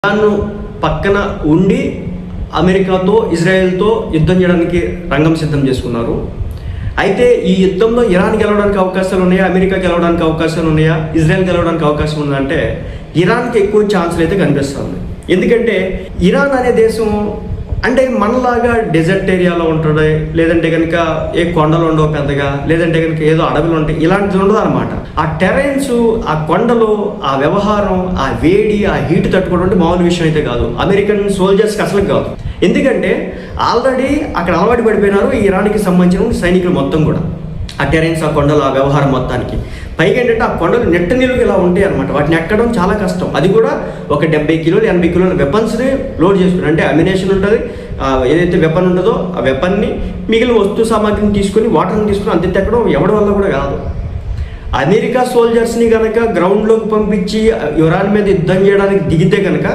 Iran పక్కన ఉండి అమెరికాతో ఇజ్రాయెల్తో యుద్ధం చేయడానికి రంగం సిద్ధం చేసుకున్నారు. అయితే ఈ యుద్ధంలో ఇరాన్ గెలవడానికి అవకాశాలు ఉన్నాయా, అమెరికా గెలవడానికి అవకాశాలు ఉన్నాయా, ఇజ్రాయెల్ గెలవడానికి అవకాశం ఉందంటే ఇరాన్కి ఎక్కువ ఛాన్సులు అయితే కనిపిస్తుంది. ఎందుకంటే ఇరాన్ అనే దేశం అంటే మనలాగా డెజర్ట్ ఏరియాలో ఉంటుంది, లేదంటే కనుక ఏ కొండలు ఉండవు పెద్దగా, లేదంటే కనుక ఏదో అడవులు ఉంటాయి, ఇలాంటిది ఉండదు అనమాట. ఆ టెరెన్స్, ఆ కొండలు, ఆ వ్యవహారం, ఆ వేడి, ఆ హీట్ తట్టుకోవడం అంటే మామూలు విషయం అయితే కాదు. అమెరికన్ సోల్జర్స్కి అసలు కాదు. ఎందుకంటే ఆల్రెడీ అక్కడ అలవాటు పడిపోయినారు ఈ ఇరాన్కి సంబంధించిన సైనికులు మొత్తం కూడా. ఆ టెరెన్స్, ఆ కొండలు, ఆ వ్యవహారం మొత్తానికి. పైగా ఏంటంటే ఆ కొండలు నెట్ట నిలువుగా ఇలా ఉంటాయి అనమాట. వాటిని ఎక్కడం చాలా కష్టం. అది కూడా ఒక 70 కిలోలు 80 కిలోల వెపన్స్ని లోడ్ చేసుకుని, అంటే అమ్యునేషన్ ఉంటుంది, ఏదైతే వెపన్ ఉంటుందో ఆ వెపన్ని మిగిలిన వస్తు సామాగ్రిని తీసుకొని వాటర్ని తీసుకుని అంత ఎక్కడం ఎవరి వల్ల కూడా కాదు. అమెరికా సోల్జర్స్ని కనుక గ్రౌండ్లోకి పంపించి ఇరాన్ మీద యుద్ధం చేయడానికి దిగితే కనుక